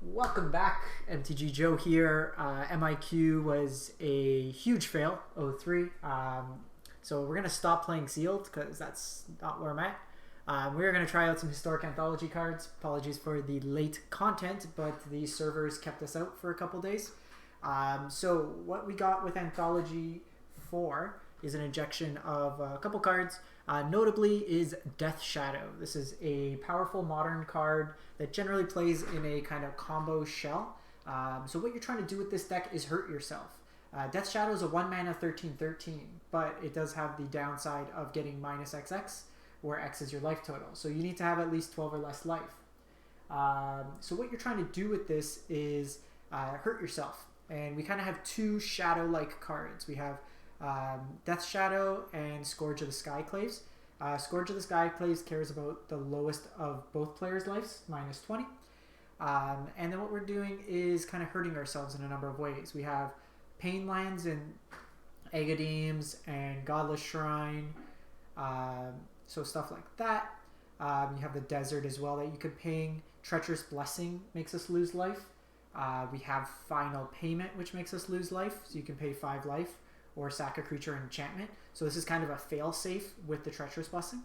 Welcome back, MTG Joe here. MIQ was a huge fail, 0-3. So we're going to stop playing Sealed because that's not where I'm at. We're going to try out some historic anthology cards. Apologies for the late content, but the servers kept us out for a couple days. So what we got with Anthology 4 is an injection of a couple cards. Notably is Death Shadow. This is a powerful modern card that generally plays in a kind of combo shell. So what you're trying to do with this deck is hurt yourself. Death Shadow is a 1 mana 13/13, but it does have the downside of getting minus XX, where X is your life total. So you need to have at least 12 or less life. So what you're trying to do with this is hurt yourself. And we kind of have two shadow-like cards. We have Death Shadow and Scourge of the Skyclaves. Scourge of the Skyclaves cares about the lowest of both players' lives, minus 20. And then what we're doing is kind of hurting ourselves in a number of ways. We have Pain Lands and Agadeems and Godless Shrine, so stuff like that. You have the Desert as well that you could ping. Treacherous Blessing makes us lose life. We have Final Payment, which makes us lose life, so you can pay 5 life or sack a creature and enchantment. So this is kind of a fail-safe with the Treacherous Blessing.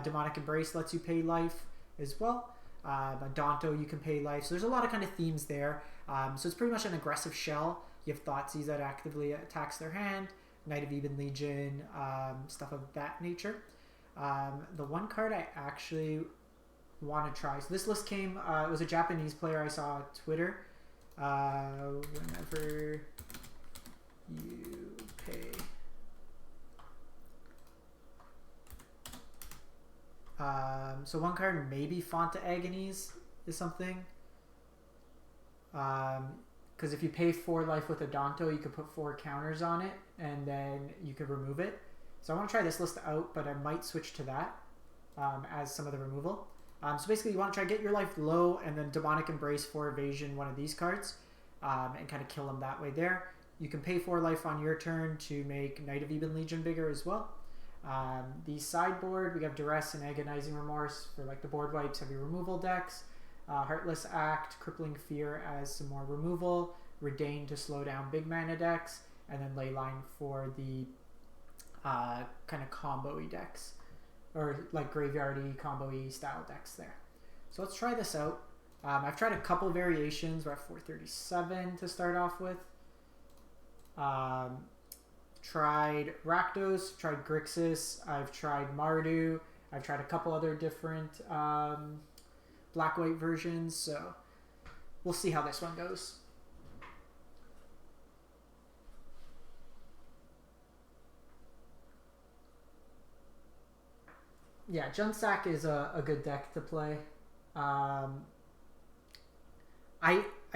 Demonic Embrace lets you pay life as well. Adonto, you can pay life. So there's a lot of kind of themes there. So it's pretty much an aggressive shell. You have Thoughtseize that actively attacks their hand, Knight of Even Legion, stuff of that nature. The one card I actually want to try. So this list came, it was a Japanese player I saw on Twitter. Whenever you pay. So one card, maybe Font to Agonies is something. Because if you pay 4 life with Adonto, you could put 4 counters on it, and then you could remove it. So I want to try this list out, but I might switch to that as some of the removal. So basically, you want to try to get your life low, and then Demonic Embrace for evasion one of these cards, and kind of kill them that way there. You can pay 4 life on your turn to make Knight of Even Legion bigger as well. The sideboard, we have Duress and Agonizing Remorse for like the board wipes, heavy removal decks. Heartless Act, Crippling Fear as some more removal. Redain to slow down big mana decks. And then Leyline for the kind of combo-y decks. Or like graveyardy, combo-y style decks there. So let's try this out. I've tried a couple variations. We're at 437 to start off with. Tried Rakdos, tried Grixis, I've tried Mardu, I've tried a couple other different black-white versions, so we'll see how this one goes. Yeah, Junsack is a good deck to play. I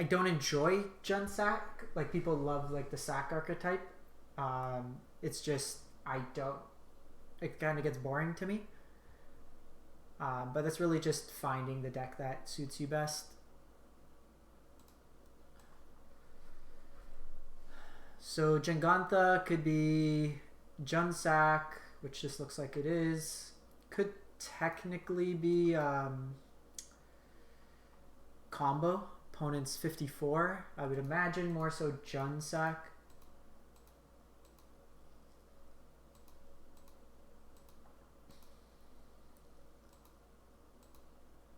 don't enjoy Junsack. Like, people love like the Sack archetype. It's just, I don't. It kind of gets boring to me. But that's really just finding the deck that suits you best. So Jengantha could be Junsack, which just looks like it is. Could technically be combo. Opponent's 54. I would imagine more so Junsack.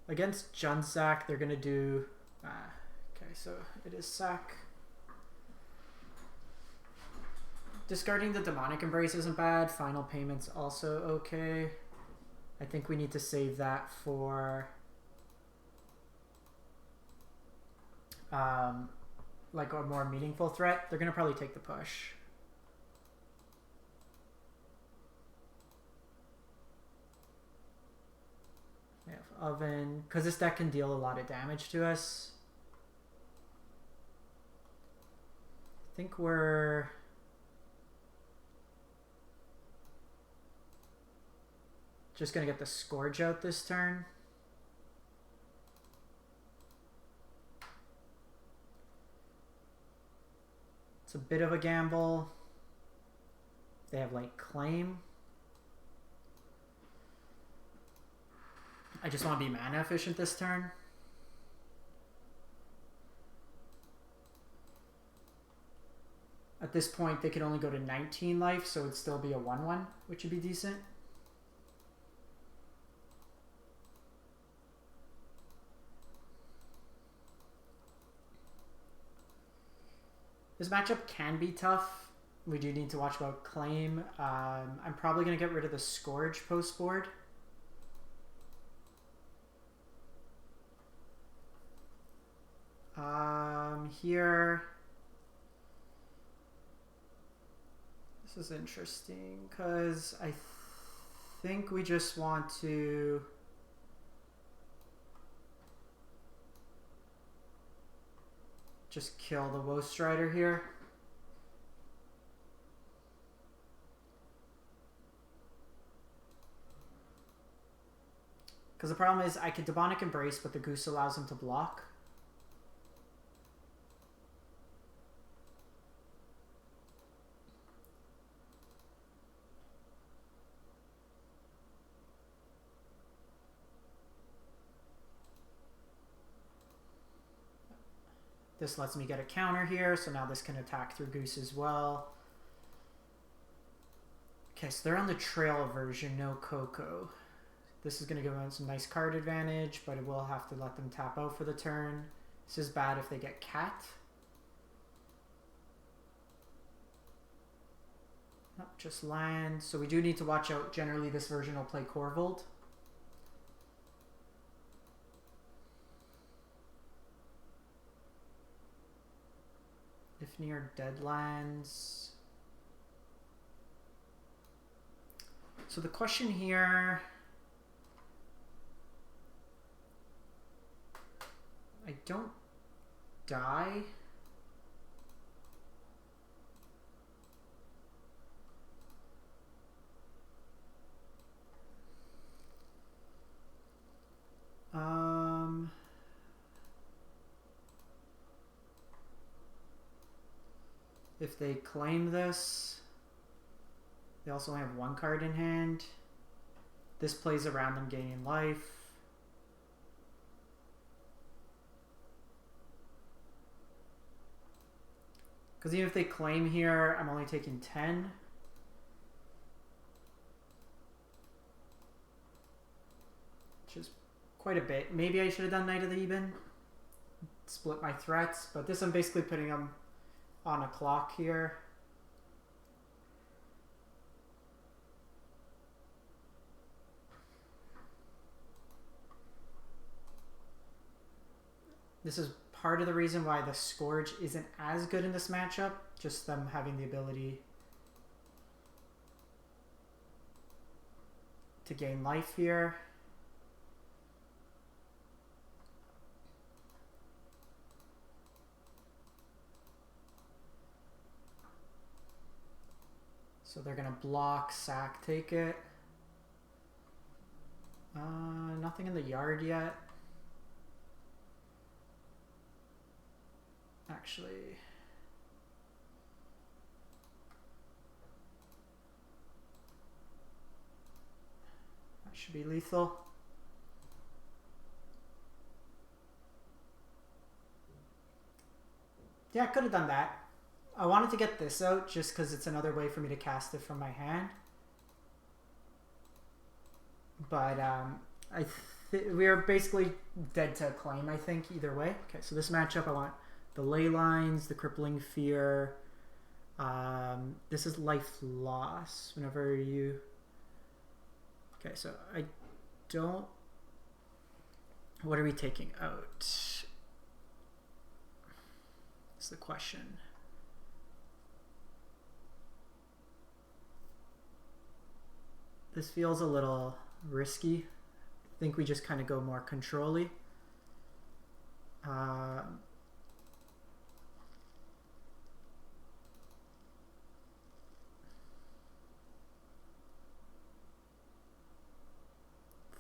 Against Junsack, they're going to do... okay, so it is sack. Discarding the Demonic Embrace isn't bad. Final Payment's also okay. I think we need to save that for... like a more meaningful threat. They're going to probably take the push. We have Oven, because this deck can deal a lot of damage to us. I think we're just going to get the Scourge out this turn. It's a bit of a gamble. They have like Claim. I just want to be mana efficient this turn. At this point, they could only go to 19 life, so it'd still be a 1/1, which would be decent. This matchup can be tough. We do need to watch about claim. I'm probably going to get rid of the Scourge post board. Here, this is interesting because I think we just want to just kill the Woe Strider here. Because the problem is I could Demonic Embrace, but the Goose allows him to block. This lets me get a counter here, so now this can attack through Goose as well. Okay, so they're on the Trail version, no Coco. This is going to give them some nice card advantage, but it will have to let them tap out for the turn. This is bad if they get Cat. Not just land, so we do need to watch out. Generally, this version will play Corvold. If near Deadlands. So the question here, I don't die. If they claim this, they also have one card in hand. This plays around them gaining life. Because even if they claim here, I'm only taking 10. Which is quite a bit. Maybe I should have done Knight of the Eben. Split my threats, but this I'm basically putting them on a clock here. This is part of the reason why the Scourge isn't as good in this matchup, just them having the ability to gain life here. So they're going to block, sack, take it. Nothing in the yard yet. Actually, that should be lethal. Yeah, I could have done that. I wanted to get this out just because it's another way for me to cast it from my hand. But we are basically dead to claim, I think, either way. Okay, so this matchup, I want the Ley Lines, the Crippling Fear. This is life loss whenever you... Okay, so I don't... What are we taking out? That's the question. This feels a little risky. I think we just kind of go more control-y.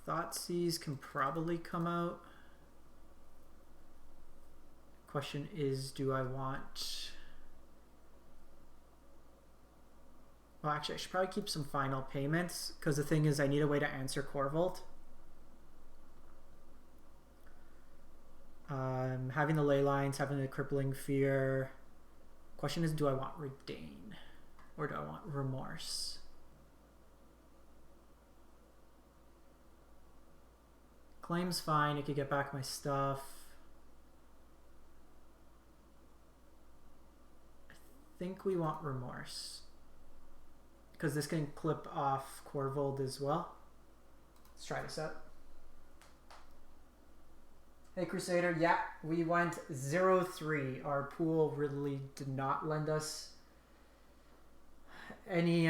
Thoughtseize can probably come out. Question is, do I want... Well, actually, I should probably keep some final payments, because the thing is I need a way to answer Corvold. Having the Ley Lines, having the Crippling Fear, Question is, do I want Redain or do I want Remorse? Claim's fine. I could get back my stuff. I think we want Remorse because this can clip off Corvold as well. Let's try this out. Hey Crusader, yeah, we went 0-3. Our pool really did not lend us any,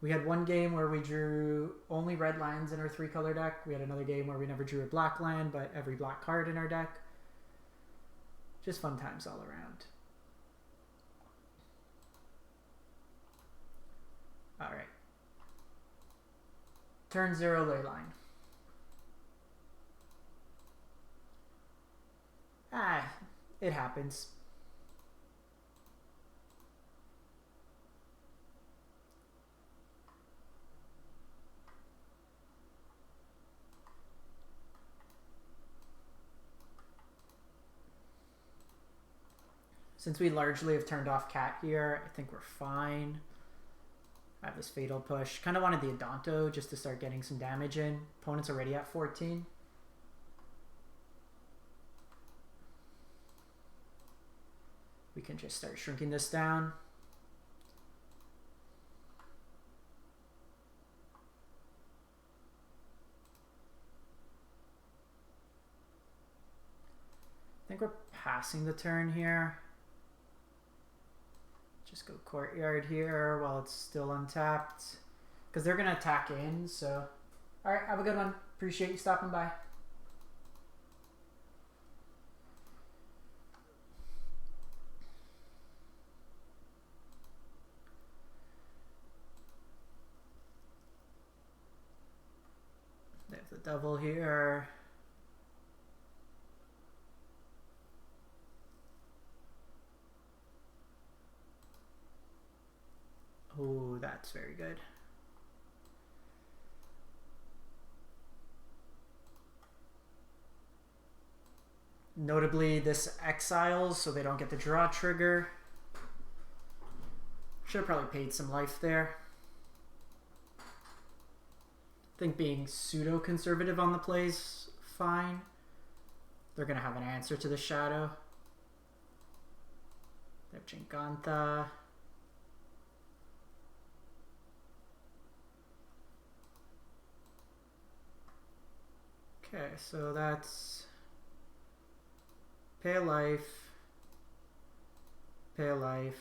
we had one game where we drew only red lands in our 3-color deck. We had another game where we never drew a black land, but every black card in our deck. Just fun times all around. Alright. Turn 0 Leyline. It happens. Since we largely have turned off Cat here, I think we're fine. I have this Fatal Push. Kind of wanted the Adonto just to start getting some damage in. Opponent's already at 14. We can just start shrinking this down. I think we're passing the turn here. Just go Courtyard here while it's still untapped. Because they're going to attack in, so... Alright, have a good one. Appreciate you stopping by. They have the Devil here. Oh, that's very good. Notably, this exiles so they don't get the draw trigger. Should have probably paid some life there. I think being pseudo-conservative on the play's fine. They're going to have an answer to the Shadow. They have Giganta. Okay, so that's pay a life, pay a life.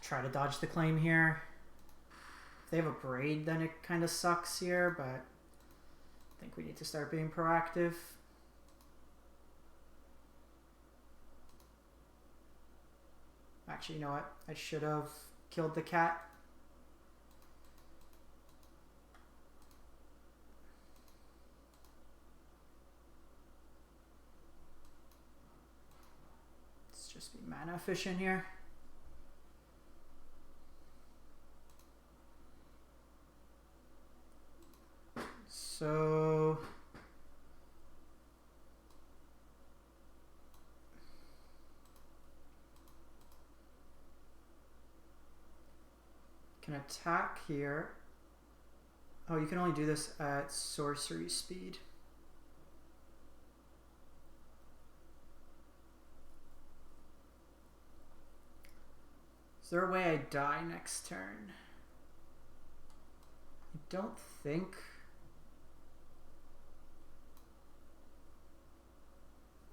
Try to dodge the claim here. If they have a Braid, then it kind of sucks here, but I think we need to start being proactive. Actually, you know what? I should have killed the cat. Let's just be mana efficient here. So can attack here. Oh, you can only do this at sorcery speed. Is there a way I die next turn? I don't think.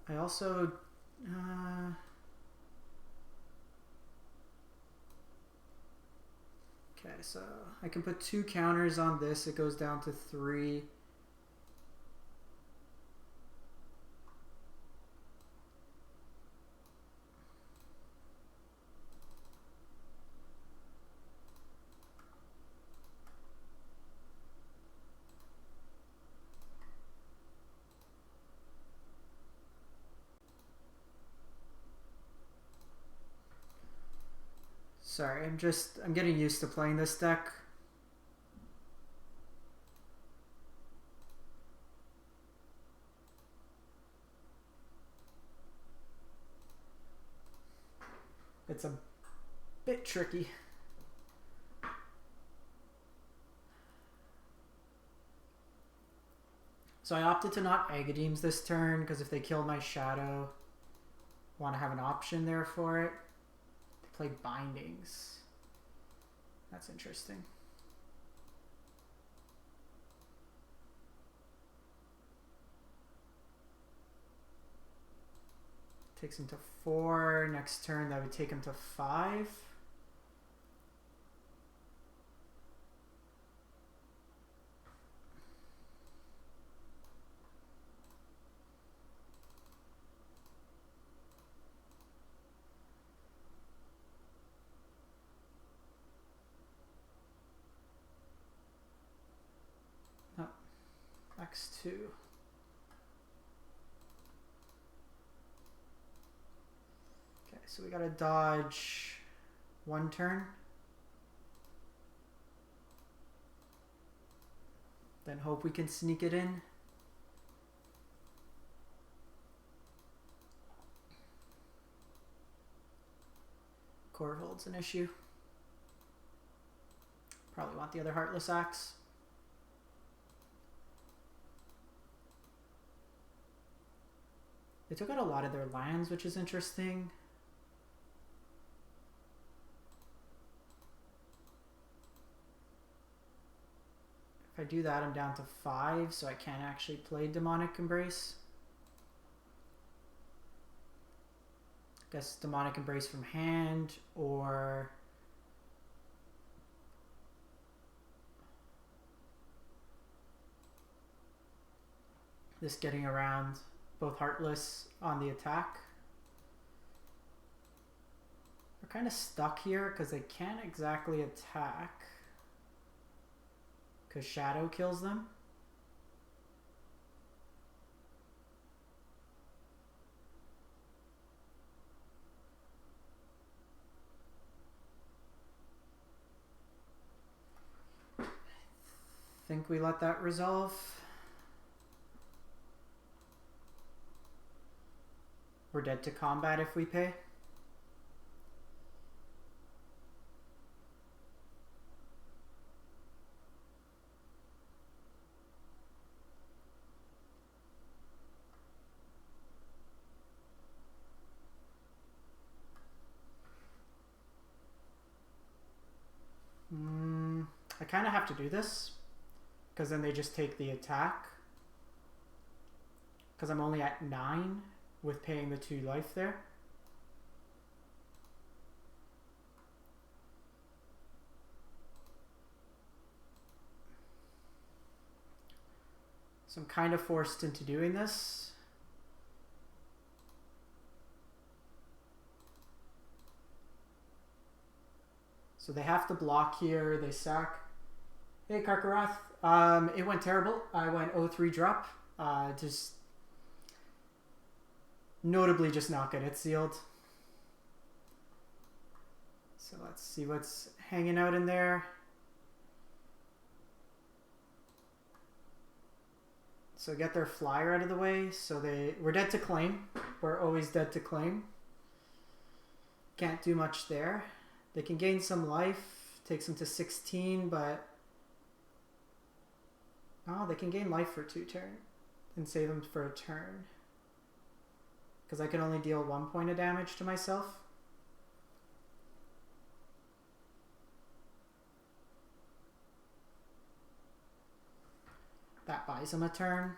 I also okay, so I can put 2 counters on this. It goes down to 3. Sorry, I'm getting used to playing this deck. It's a bit tricky. So I opted to not Agadeems this turn because if they kill my Shadow, I want to have an option there for it. They play Bindings. That's interesting. Takes him to 4. Next turn, that would take him to 5. Oh, X2. So we gotta dodge 1 turn. Then hope we can sneak it in. Corvold's an issue. Probably want the other Heartless Axe. They took out a lot of their lands, which is interesting. If I do that, I'm down to 5, so I can't actually play Demonic Embrace. I guess Demonic Embrace from hand, or this getting around both Heartless on the attack. We're kind of stuck here because they can't exactly attack because Shadow kills them. I think we let that resolve. We're dead to combat if we pay. I kind of have to do this because then they just take the attack because I'm only at 9 with paying the 2 life there. So I'm kind of forced into doing this. So they have to block here, they sack. Hey Karkarath, it went terrible. I went 0-3 drop. Just notably just not good at sealed. So let's see what's hanging out in there. So get their flyer out of the way. So we're dead to claim. We're always dead to claim. Can't do much there. They can gain some life. Takes them to 16, but oh, they can gain life for 2 turns and save them for a turn. Because I can only deal 1 point of damage to myself. That buys him a turn.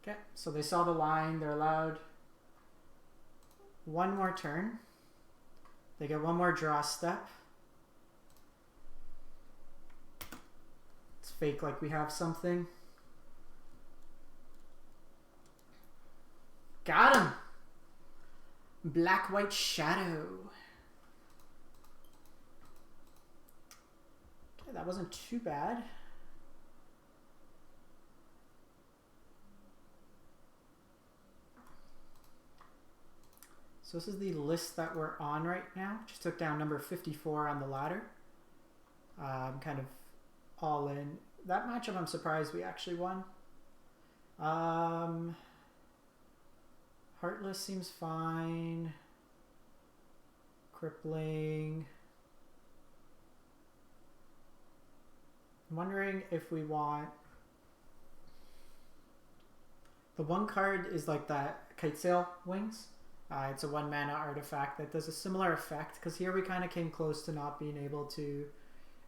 Okay, so they saw the line. They're allowed 1 more turn. They get 1 more draw step. It's fake like we have something. Got him! Black-white shadow. Okay, that wasn't too bad. So this is the list that we're on right now. Just took down number 54 on the ladder. I'm kind of all in. That matchup I'm surprised we actually won. Heartless seems fine. Crippling. I'm wondering if we want... The one card is like that Kite Sail Wings. It's a 1 mana artifact that does a similar effect, because here we kind of came close to not being able to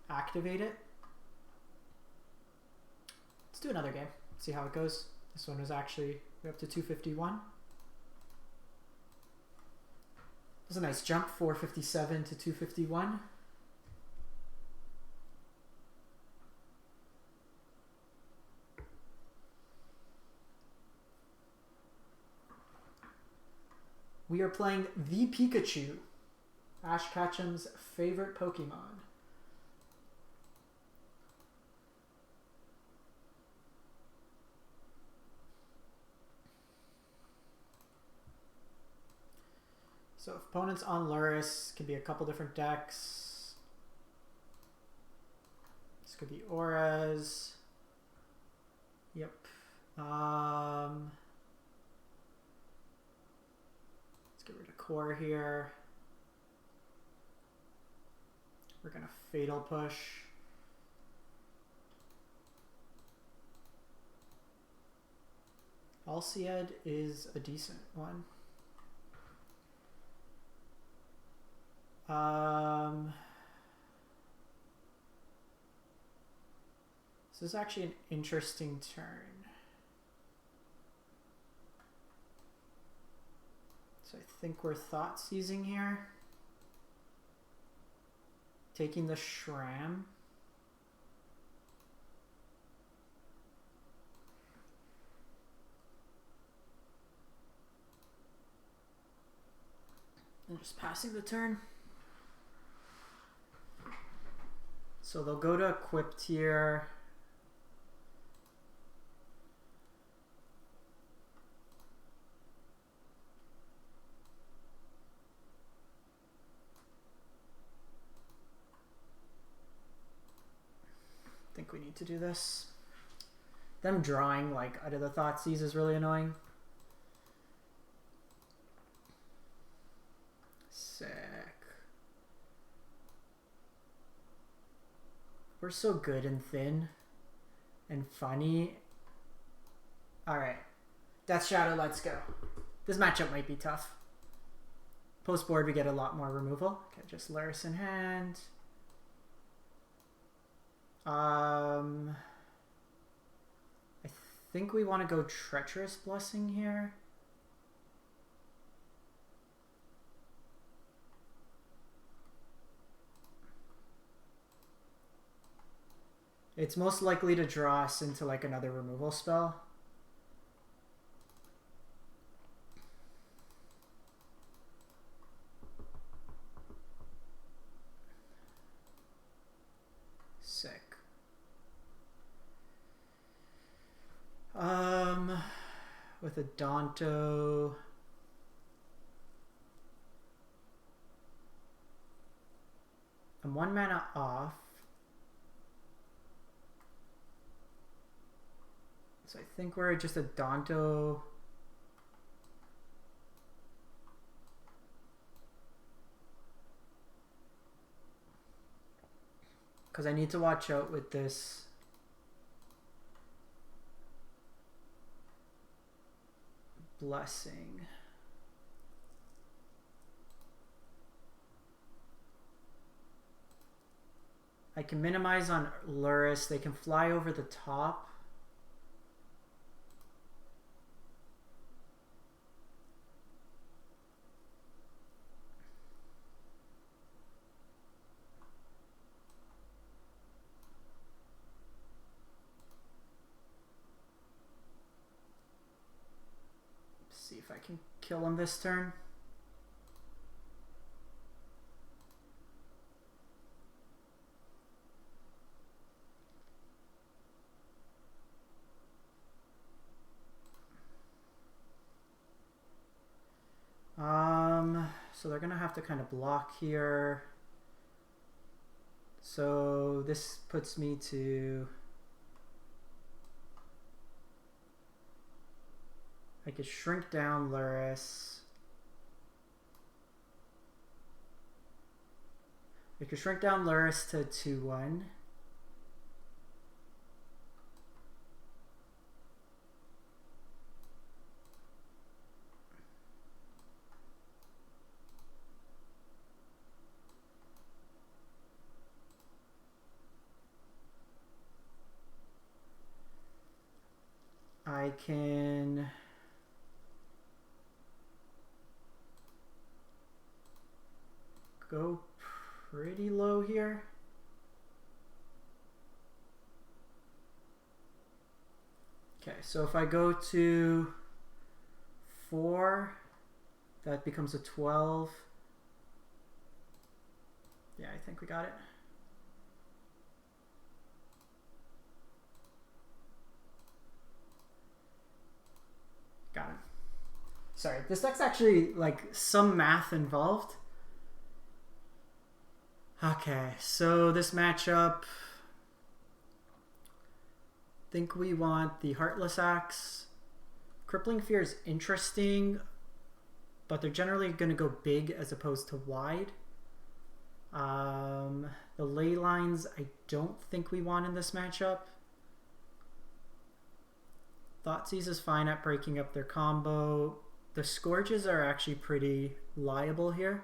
activate it. Let's do another game, see how it goes. This one was actually we're up to 251. It was a nice jump, 457 to 251. We are playing the Pikachu, Ash Ketchum's favorite Pokemon. So if opponents on Luris, could be a couple different decks. This could be auras. Yep. Let's get rid of core here. We're gonna fatal push. Alciad is a decent one. This is actually an interesting turn. So I think we're thought seizing here. Taking the Shram. And just passing the turn. So they'll go to equipped here. I think we need to do this. Them drawing like out of the Thoughtseize is really annoying. Sick. We're so good and thin and funny. Alright. Death Shadow, let's go. This matchup might be tough. Post board we get a lot more removal. Okay, just Luris in hand. I think we want to go Treacherous Blessing here. It's most likely to draw us into like another removal spell. Sick. With a Danto. I'm 1 mana off. So I think we're just a Danto. Because I need to watch out with this. Blessing. I can minimize on Luris. They can fly over the top. See if I can kill him this turn. so they're gonna have to kind of block here. So this puts me to, I could shrink down Luris. We could shrink down Luris to 2-1. I can go pretty low here. Okay, so if I go to 4, that becomes a 12. Yeah, I think we got it. Got it. Sorry, this deck's actually like some math involved. Okay, so this matchup, I think we want the Heartless Axe. Crippling Fear is interesting, but they're generally going to go big as opposed to wide. The Ley Lines I don't think we want in this matchup. Thoughtseize is fine at breaking up their combo. The Scourges are actually pretty liable here,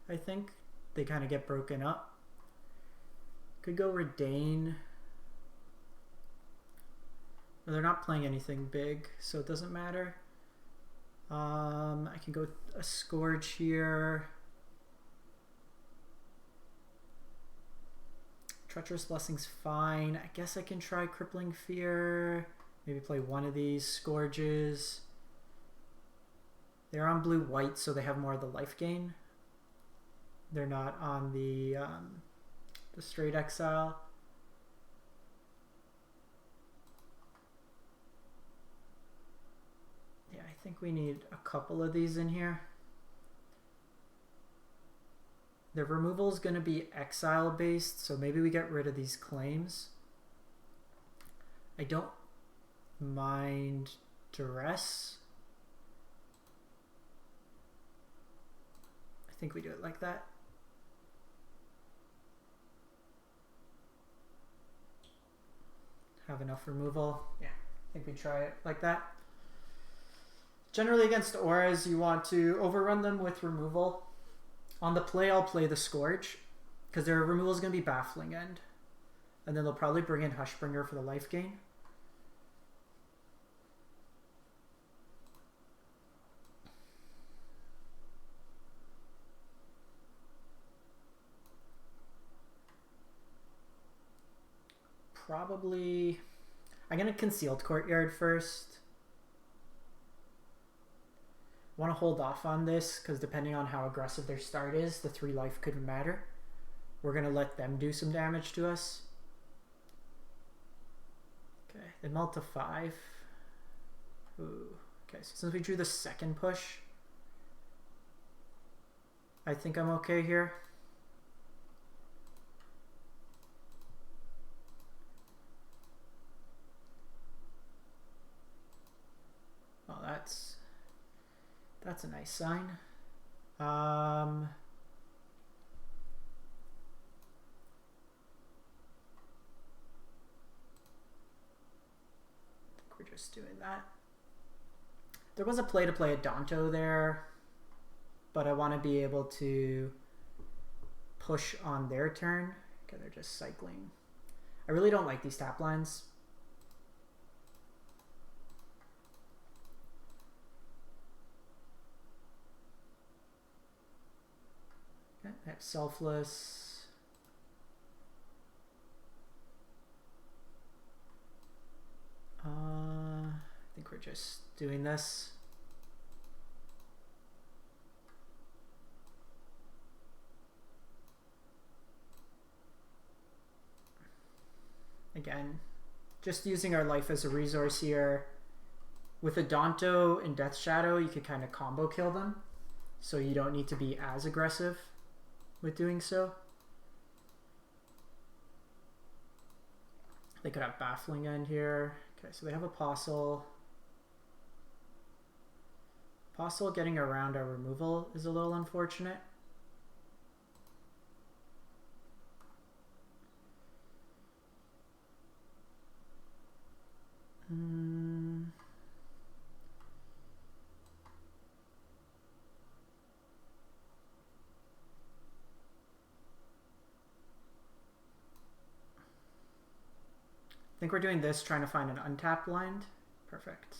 I think. They kind of get broken up. Could go Redain. But they're not playing anything big, so it doesn't matter. I can go a Scourge here. Treacherous Blessing's fine. I guess I can try Crippling Fear. Maybe play one of these Scourges. They're on blue-white, so they have more of the life gain. They're not on the straight exile. Yeah, I think we need a couple of these in here. Their removal is going to be exile based, so maybe we get rid of these claims. I don't mind Duress. I think we do it like that. Have enough removal. Yeah, I think we try it like that. Generally against auras, you want to overrun them with removal. On the play, I'll play the Scourge, because their removal is going to be Baffling End. And then they'll probably bring in Hushbringer for the life gain. Probably, I'm going to Concealed Courtyard first. Want to hold off on this because depending on how aggressive their start is, the 3 life could matter. We're going to let them do some damage to us. Okay, they melt to 5. Ooh. Okay, so since we drew the second push, I think I'm okay here. Oh, that's a nice sign. I think we're just doing that. There was a play to play a Danto there, but I want to be able to push on their turn. Okay, they're just cycling. I really don't like these tap lines. Okay, I have Selfless. I think we're just doing this. Again, just using our life as a resource here. With a Danto and Death Shadow, you could kind of combo kill them. so you don't need to be as aggressive with doing so. They could have Baffling End here. Okay, so they have Apostle. Apostle getting around our removal is a little unfortunate. I think we're doing this, trying to find an untapped land. Perfect.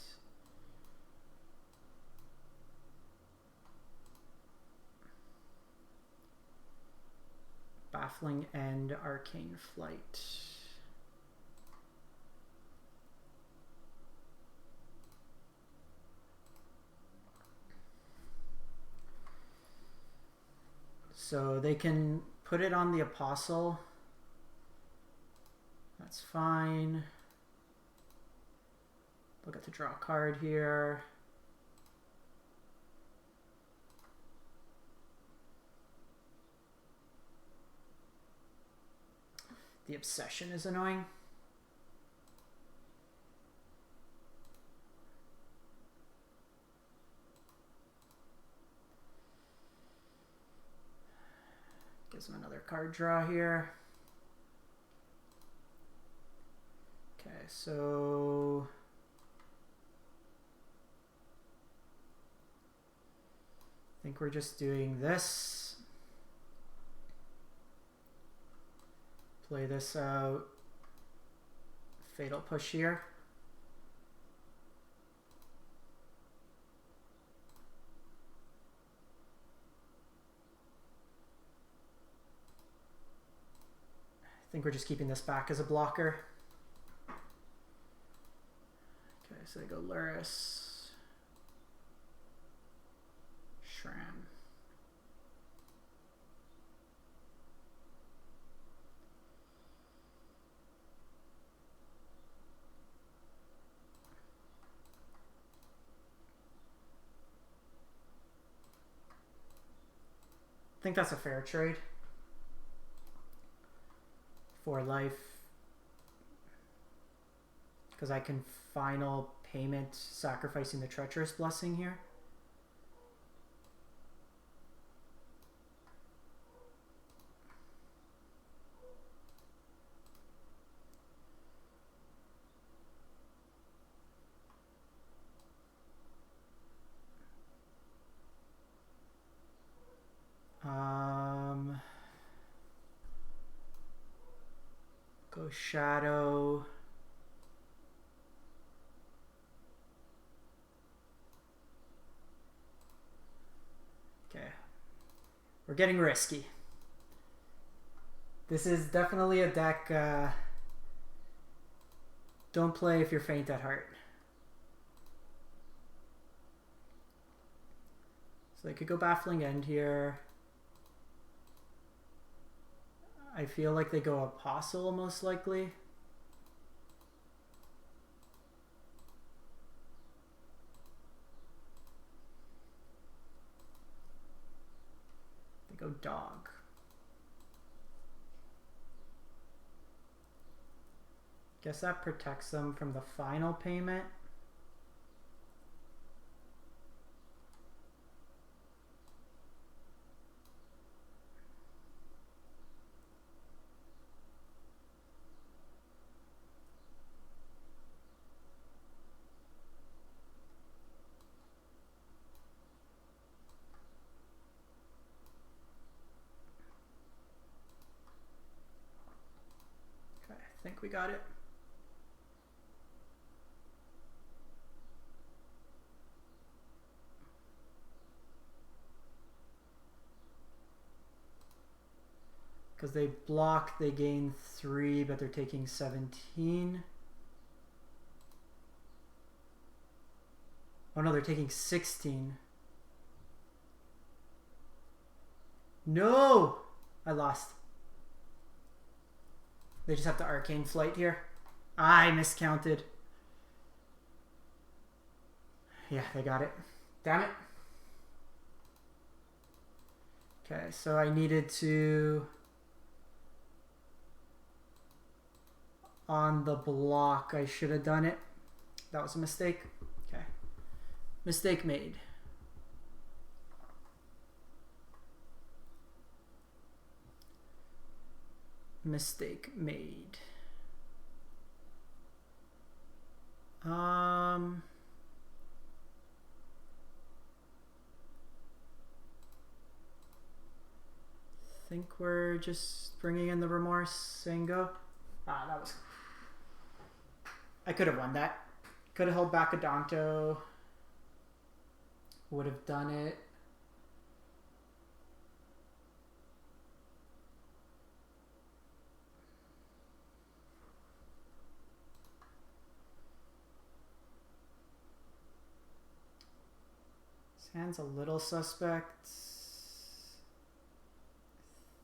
Baffling End, Arcane Flight. So they can put it on the Apostle. That's fine. They'll get to draw a card here. The Obsession is annoying. Gives him another card draw here. Okay, so I think we're just doing this. Play this out. Fatal Push here. I think we're just keeping this back as a blocker. Okay, so they go Luris, Shram. I think that's a fair trade. 4 life. Because I can final payment sacrificing the Treacherous Blessing here. Go Shadow. Okay. We're getting risky. This is definitely a deck don't play if you're faint at heart. So they could go Baffling End here. I feel like they go Apostle most likely. They go Dog. Guess that protects them from the final payment. I think we got it. Because they block, they gain 3, but they're taking 17. Oh no, they're taking 16. No! I lost. They just have to Arcane Flight here. I miscounted. Yeah, they got it. Damn it. Okay, so I needed to... On the block, I should have done it. That was a mistake. Okay. Mistake made. Mistake made. Think we're just bringing in the remorse and go. That was... I could have won that. Could have held back a Donto. Would have done it. This hand's a little suspect.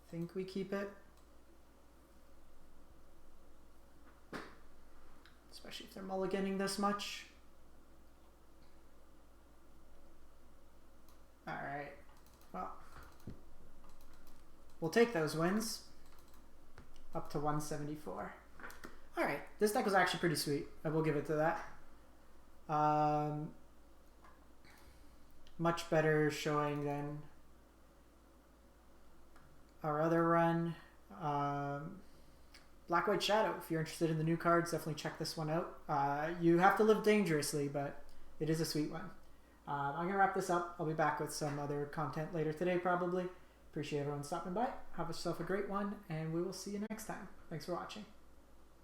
I think we keep it. Especially if they're mulliganing this much. Alright. Well, we'll take those wins. Up to 174. Alright, this deck was actually pretty sweet. I will give it to that. Much better showing than our other run. Black White Shadow, if you're interested in the new cards, definitely check this one out. You have to live dangerously, but it is a sweet one. I'm going to wrap this up. I'll be back with some other content later today, probably. Appreciate everyone stopping by. Have yourself a great one, and we will see you next time. Thanks for watching.